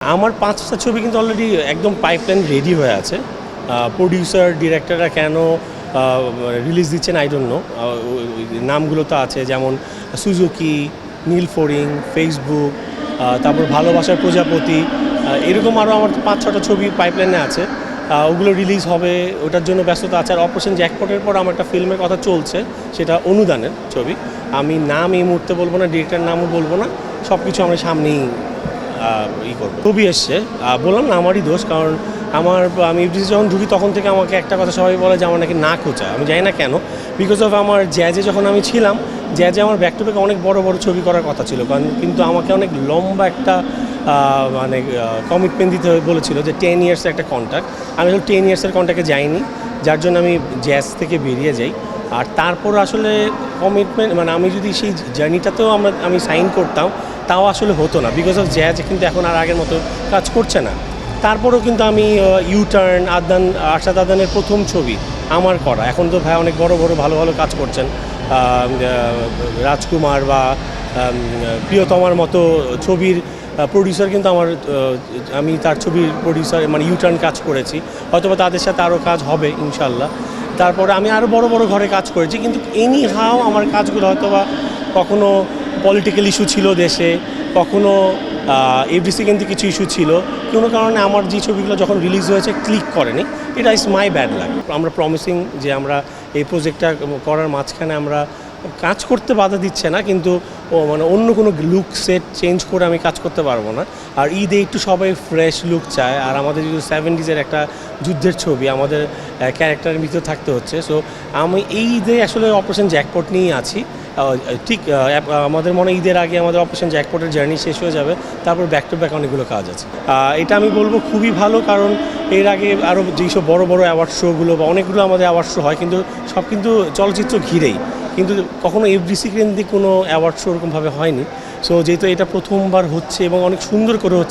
আমার ৫টা ছবি কিন্তু অলরেডি একদম পাইপলাইন রেডি হয়ে আছে। প্রোডিউসার, ডিরেক্টররা কেন রিলিজ দিচ্ছেন আই ডোন্ট নো। নামগুলো তো আছে, যেমন সুজুকি, নীল ফড়িং, ফেসবুক, তারপর ভালোবাসার প্রজাপতি, এরকম আরও আমার ৫-৬টা ছবি পাইপলাইনে আছে। ওগুলো রিলিজ হবে, ওটার জন্য ব্যস্ততা আছে। আর অপারেশন জ্যাকপটের পর আমার একটা ফিল্মের কথা চলছে, সেটা অনুদানের ছবি। আমি নাম এই মুহূর্তে বলবো না, ডিরেক্টর নামও বলবো না, সব কিছু আমরা সামনেই করবো। ছবি এসছে, বললাম না আমারই দোষ, কারণ আমি ইফডিসি যখন ঢুকি তখন থেকে আমাকে একটা কথা সবাই বলে যে আমার নাকি না খোঁচা। আমি জানি না কেন, বিকজ অফ আমার জ্যাজে যখন আমি ছিলাম, জ্যাজে আমার ব্যাক টু ব্যাক অনেক বড় বড় ছবি করার কথা ছিল, কারণ কিন্তু আমাকে অনেক লম্বা একটা মানে কমিটমেন্ট দিতে বলেছিল যে 10 ইয়ার্সের একটা কন্ট্রাক্ট। আমি আসলে 10 ইয়ার্সের কন্ট্রাক্টে যাইনি, যার জন্য আমি জ্যাজ থেকে বেরিয়ে যাই। আর তারপর আসলে কমিটমেন্ট মানে আমি যদি সেই জার্নিটাতেও আমি সাইন করতাম, তাও আসলে হতো না, বিকজ অফ জ্যাজ কিন্তু এখন আর আগের মতো কাজ করছে না। তারপরেও কিন্তু আমি ইউটার্ন, আরশাদ আদানের প্রথম ছবি আমার করা। এখন তো ভাই অনেক বড় বড় ভালো ভালো কাজ করছেন, রাজকুমার বা প্রিয়তমার মতো ছবির প্রডিউসার কিন্তু আমি তার ছবির প্রডিউসার মানে ইউটার্ন কাজ করেছি, হয়তোবা তাদের সাথে আরও কাজ হবে ইনশাল্লাহ। তারপরে আমি আরও বড় বড় ঘরে কাজ করেছি, কিন্তু এনি হাও আমার কাজগুলো হয়তোবা কখনো পলিটিক্যাল ইস্যু ছিল দেশে, কখনো এফডিসি কিন্তু কিছু ইস্যু ছিল, কোনো কারণে আমার যে ছবিগুলো যখন রিলিজ হয়েছে ক্লিক করেনি। এটা ইজ মাই ব্যাড লাক। আমরা প্রমিসিং যে আমরা এই প্রজেক্টটা করার মাঝখানে আমরা কাজ করতে বাধা দিচ্ছে না, কিন্তু মানে অন্য কোনো লুক সেট চেঞ্জ করে আমি কাজ করতে পারবো না। আর ঈদে একটু সবাই ফ্রেশ লুক চায়, আর আমাদের যেহেতু 70s একটা যুদ্ধের ছবি, আমাদের ক্যারেক্টারের ভিতরে থাকতে হচ্ছে। সো আমি এই ঈদে আসলে অপারেশন জ্যাকপট নিয়েই আছি। ঠিক আমাদের মনে ঈদের আগে আমাদের অপারেশন জ্যাকপটের জার্নি শেষ হয়ে যাবে, তারপর ব্যাক টু ব্যাক অনেকগুলো কাজ আছে। এটা আমি বলবো খুবই ভালো, কারণ এর আগে আরও যেসব বড় বড় অ্যাওয়ার্ড শোগুলো বা অনেকগুলো আমাদের অ্যাওয়ার্ড শো হয়, কিন্তু সব কিন্তু চলচ্চিত্র ঘিরেই, কিন্তু কখনো এফডিসি কেন্দ্রিক কোনো অ্যাওয়ার্ড শো ওরকমভাবে হয়নি। সো যেহেতু এটা প্রথমবার হচ্ছে এবং অনেক সুন্দর করে হচ্ছে,